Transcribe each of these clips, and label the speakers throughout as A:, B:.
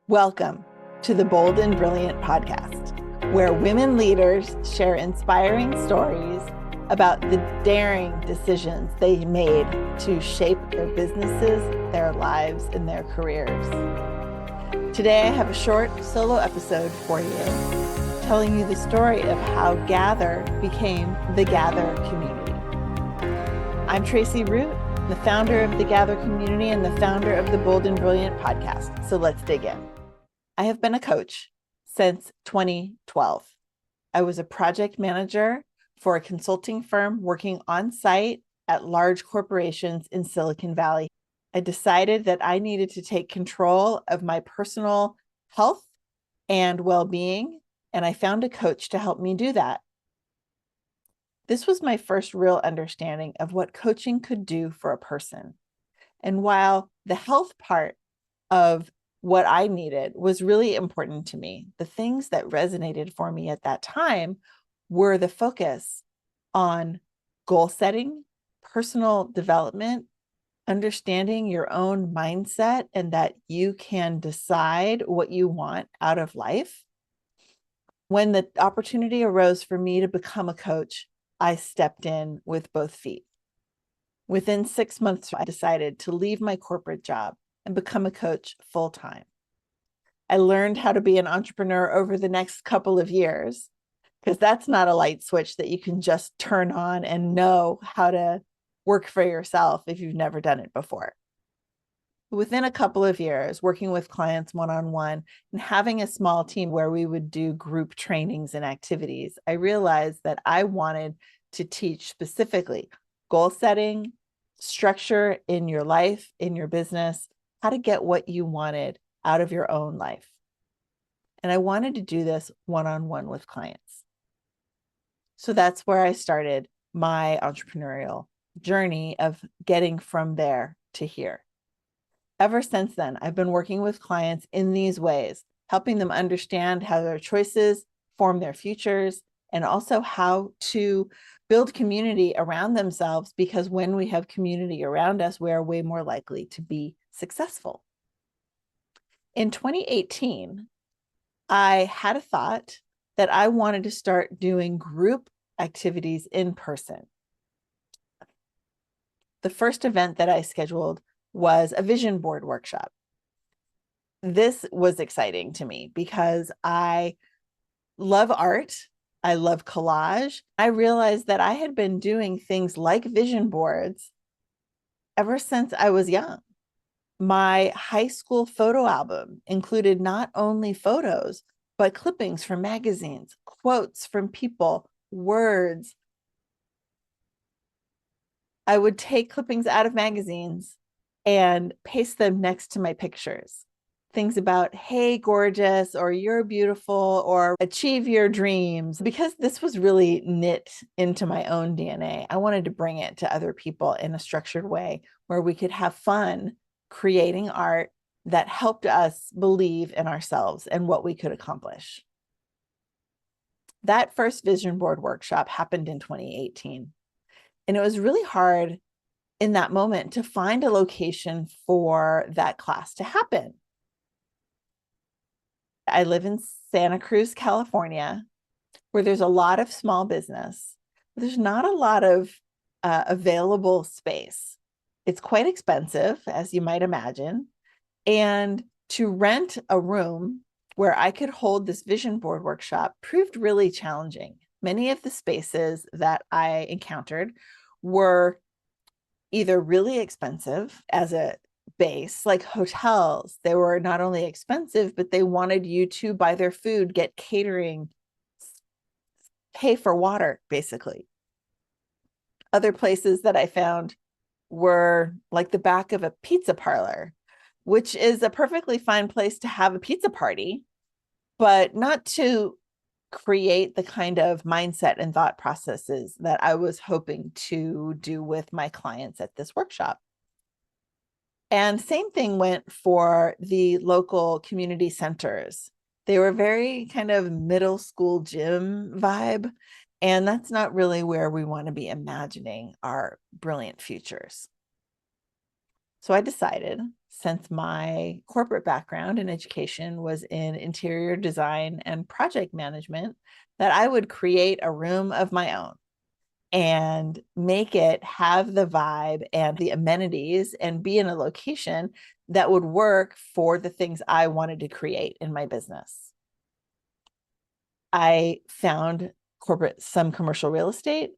A: Welcome to the Bold and Brilliant podcast, where women leaders share inspiring stories about the daring decisions they made to shape their businesses, their lives, and their careers. Today, I have a short solo episode for you, telling you the story of how Gather became the Gather community. I'm Tracie Root, the founder of the Gather community and the founder of the Bold and Brilliant podcast. So let's dig in. I have been a coach since 2012. I was a project manager for a consulting firm working on site at large corporations in Silicon Valley. I decided that I needed to take control of my personal health and well-being, and I found a coach to help me do that. This was my first real understanding of what coaching could do for a person. And while the health part of what I needed was really important to me, the things that resonated for me at that time were the focus on goal setting, personal development, understanding your own mindset, and that you can decide what you want out of life. When the opportunity arose for me to become a coach, I stepped in with both feet. Within 6 months, I decided to leave my corporate job and become a coach full-time. I learned how to be an entrepreneur over the next couple of years, because that's not a light switch that you can just turn on and know how to work for yourself if you've never done it before. Within a couple of years, working with clients one-on-one and having a small team where we would do group trainings and activities, I realized that I wanted to teach specifically goal setting, structure in your life, in your business, how to get what you wanted out of your own life. And I wanted to do this one-on-one with clients. So that's where I started my entrepreneurial journey of getting from there to here. Ever since then, I've been working with clients in these ways, helping them understand how their choices form their futures, and also how to build community around themselves, because when we have community around us, we are way more likely to be successful. In 2018, I had a thought that I wanted to start doing group activities in person. The first event that I scheduled was a vision board workshop. This was exciting to me because I love art. I love collage. I realized that I had been doing things like vision boards ever since I was young. My high school photo album included not only photos, but clippings from magazines, quotes from people, words. I would take clippings out of magazines and paste them next to my pictures. Things about, hey, gorgeous, or you're beautiful, or achieve your dreams. Because this was really knit into my own DNA, I wanted to bring it to other people in a structured way where we could have fun creating art that helped us believe in ourselves and what we could accomplish. That first vision board workshop happened in 2018. And it was really hard in that moment to find a location for that class to happen. I live in Santa Cruz, California, where there's a lot of small business. There's not a lot of available space. It's quite expensive, as you might imagine. And to rent a room where I could hold this vision board workshop proved really challenging. Many of the spaces that I encountered were either really expensive as a base, like hotels. They were not only expensive, but they wanted you to buy their food, get catering, pay for water, basically. Other places that I found were like the back of a pizza parlor, which is a perfectly fine place to have a pizza party, but not to create the kind of mindset and thought processes that I was hoping to do with my clients at this workshop. And same thing went for the local community centers. They were very kind of middle school gym vibe. And that's not really where we want to be imagining our brilliant futures. So I decided, since my corporate background in education was in interior design and project management, that I would create a room of my own and make it have the vibe and the amenities and be in a location that would work for the things I wanted to create in my business. I found some commercial real estate.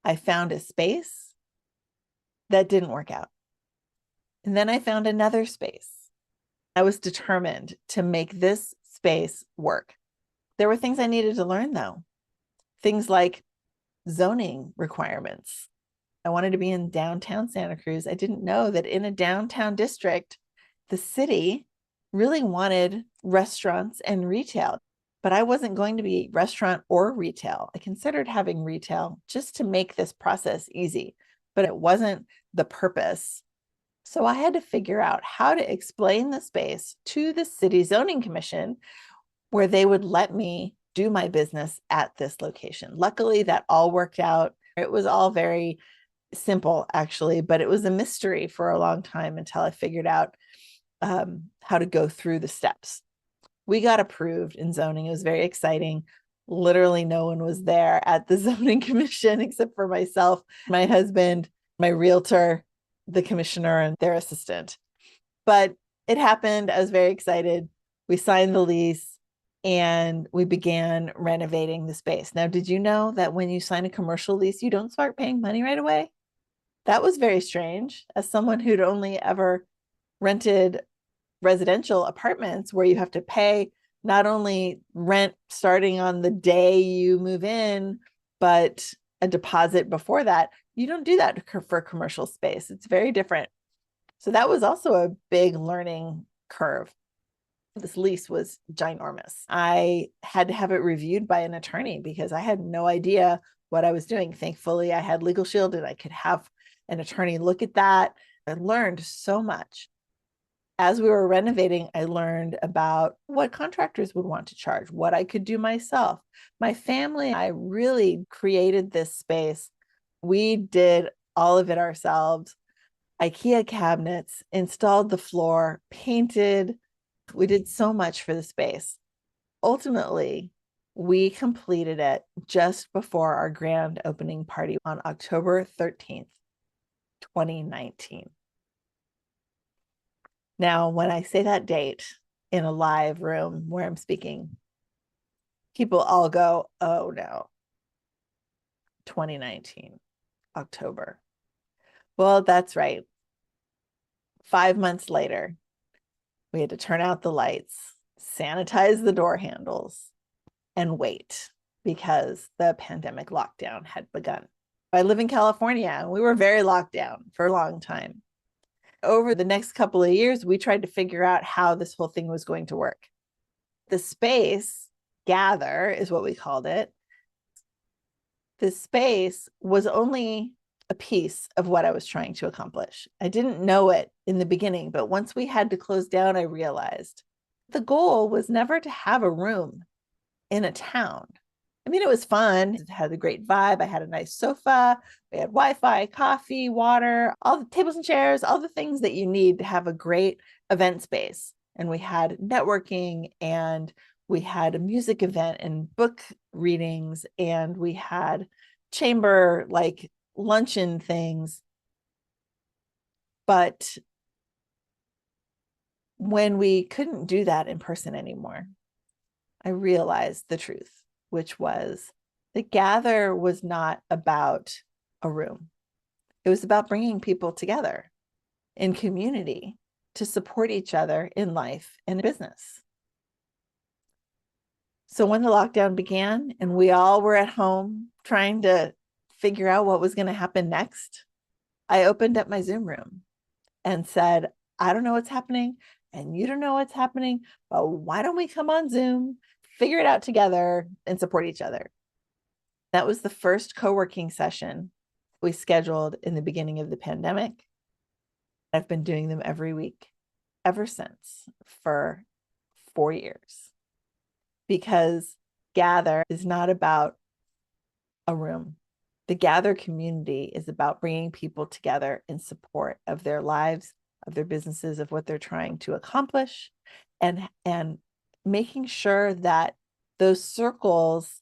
A: I found a space that didn't work out. And then I found another space. I was determined to make this space work. There were things I needed to learn, though. Things like zoning requirements. I wanted to be in downtown Santa Cruz. I didn't know that in a downtown district, the city really wanted restaurants and retail, but I wasn't going to be restaurant or retail. I considered having retail just to make this process easy, but it wasn't the purpose. So I had to figure out how to explain the space to the city zoning commission where they would let me do my business at this location. Luckily, that all worked out. It was all very simple, actually, but it was a mystery for a long time until I figured out how to go through the steps. We got approved in zoning. It was very exciting. Literally, no one was there at the zoning commission except for myself, my husband, my realtor, the commissioner, and their assistant. But it happened. I was very excited. We signed the lease and we began renovating the space. Now, did you know that when you sign a commercial lease, you don't start paying money right away? That was very strange. As someone who'd only ever rented residential apartments where you have to pay not only rent starting on the day you move in, but a deposit before that. You don't do that for commercial space. It's very different. So that was also a big learning curve. This lease was ginormous. I had to have it reviewed by an attorney because I had no idea what I was doing. Thankfully, I had Legal Shield and I could have an attorney look at that. I learned so much. As we were renovating, I learned about what contractors would want to charge, what I could do myself. My family, I really created this space. We did all of it ourselves. IKEA cabinets, installed the floor, painted. We did so much for the space. Ultimately, we completed it just before our grand opening party on October 13th, 2019. Now, when I say that date in a live room where I'm speaking, people all go, oh no, 2019, October. Well, that's right. 5 months later, we had to turn out the lights, sanitize the door handles, and wait because the pandemic lockdown had begun. I live in California, and we were very locked down for a long time. Over the next couple of years, we tried to figure out how this whole thing was going to work. The space, Gather is what we called it. The space was only a piece of what I was trying to accomplish. I didn't know it in the beginning, but once we had to close down, I realized the goal was never to have a room in a town. I mean, it was fun. It had a great vibe. I had a nice sofa. We had Wi-Fi, coffee, water, all the tables and chairs, all the things that you need to have a great event space. And we had networking, and we had a music event and book readings, and we had chamber like luncheon things. But when we couldn't do that in person anymore, I realized the truth, which was the Gather was not about a room. It was about bringing people together in community to support each other in life and business. So when the lockdown began and we all were at home trying to figure out what was going to happen next, I opened up my Zoom room and said, I don't know what's happening and you don't know what's happening, but why don't we come on Zoom, figure it out together, and support each other? That was the first co-working session we scheduled in the beginning of the pandemic. I've been doing them every week ever since for 4 years, because Gather is not about a room. The Gather community is about bringing people together in support of their lives, of their businesses, of what they're trying to accomplish, and making sure that those circles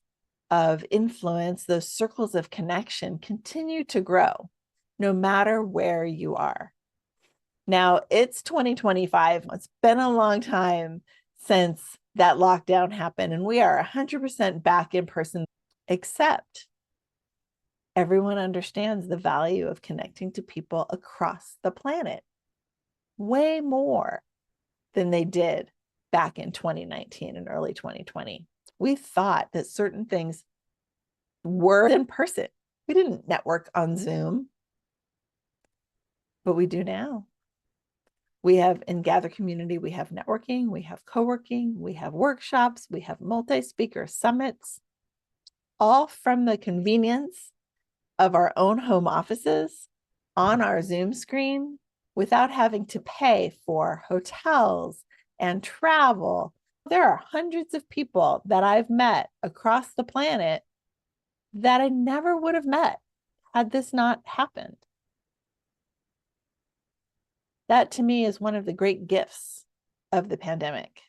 A: of influence, those circles of connection continue to grow no matter where you are. Now, it's 2025. It's been a long time since that lockdown happened, and we are 100% back in person, except everyone understands the value of connecting to people across the planet way more than they did back in 2019 and early 2020. We thought that certain things were in person. We didn't network on Zoom, but we do now. We have in Gather community, we have networking, we have co-working, we have workshops, we have multi-speaker summits, all from the convenience of our own home offices on our Zoom screen without having to pay for hotels and travel. There are hundreds of people that I've met across the planet that I never would have met had this not happened. That to me is one of the great gifts of the pandemic,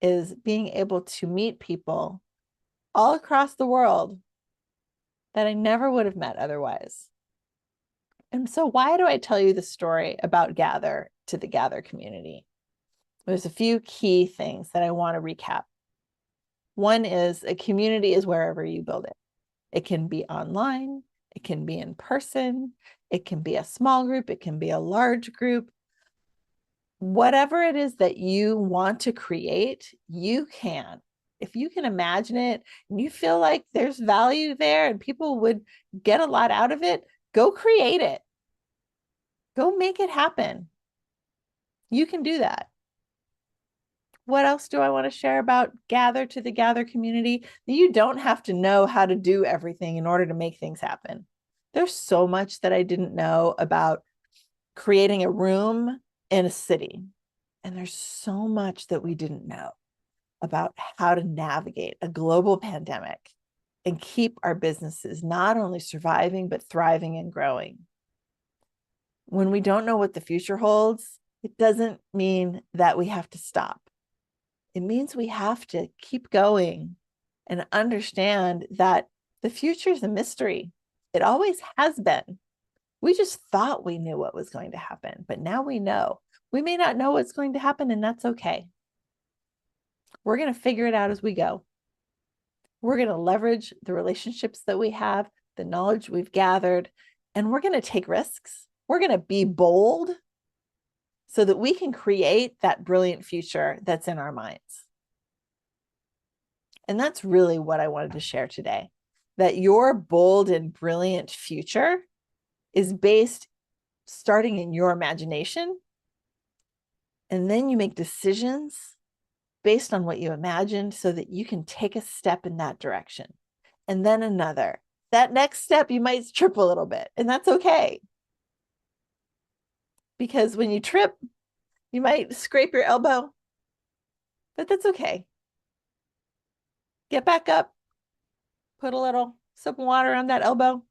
A: is being able to meet people all across the world that I never would have met otherwise. And so why do I tell you the story about Gather to the Gather community? There's a few key things that I want to recap. One is a community is wherever you build it. It can be online, it can be in person, it can be a small group, it can be a large group. Whatever it is that you want to create, you can. If you can imagine it and you feel like there's value there and people would get a lot out of it, go create it. Go make it happen. You can do that. What else do I want to share about Gather to the Gather community? You don't have to know how to do everything in order to make things happen. There's so much that I didn't know about creating a room in a city. And there's so much that we didn't know about how to navigate a global pandemic and keep our businesses not only surviving, but thriving and growing. When we don't know what the future holds, it doesn't mean that we have to stop. It means we have to keep going and understand that the future is a mystery. It always has been. We just thought we knew what was going to happen, but now we know. We may not know what's going to happen, and that's okay. We're going to figure it out as we go. We're going to leverage the relationships that we have, the knowledge we've gathered, and we're going to take risks. We're going to be bold so that we can create that brilliant future that's in our minds. And that's really what I wanted to share today, that your bold and brilliant future is based starting in your imagination. And then you make decisions based on what you imagined so that you can take a step in that direction. And then another. That next step, you might trip a little bit, and that's okay. Because when you trip, you might scrape your elbow, but that's okay. Get back up, put a little soap and water on that elbow,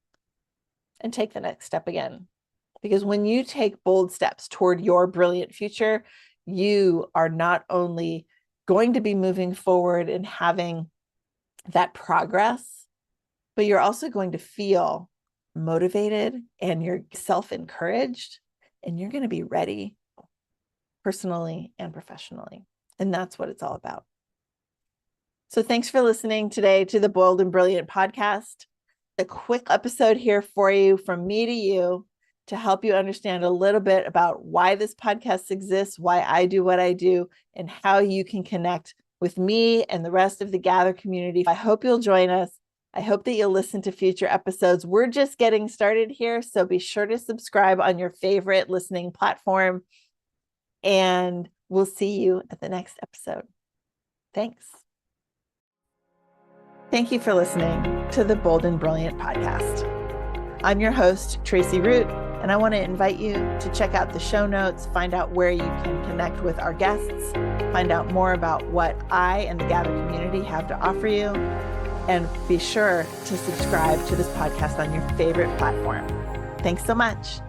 A: and take the next step again. Because when you take bold steps toward your brilliant future, you are not only going to be moving forward and having that progress, but you're also going to feel motivated and you're self-encouraged, and you're going to be ready personally and professionally. And that's what it's all about. So thanks for listening today to the Bold and Brilliant podcast. A quick episode here for you from me to you to help you understand a little bit about why this podcast exists, why I do what I do, and how you can connect with me and the rest of the Gather community. I hope you'll join us. I hope that you'll listen to future episodes. We're just getting started here, so be sure to subscribe on your favorite listening platform, and we'll see you at the next episode. Thanks. Thank you for listening to the Bold and Brilliant podcast. I'm your host, Tracie Root, and I want to invite you to check out the show notes, find out where you can connect with our guests, find out more about what I and the Gather community have to offer you. And be sure to subscribe to this podcast on your favorite platform. Thanks so much.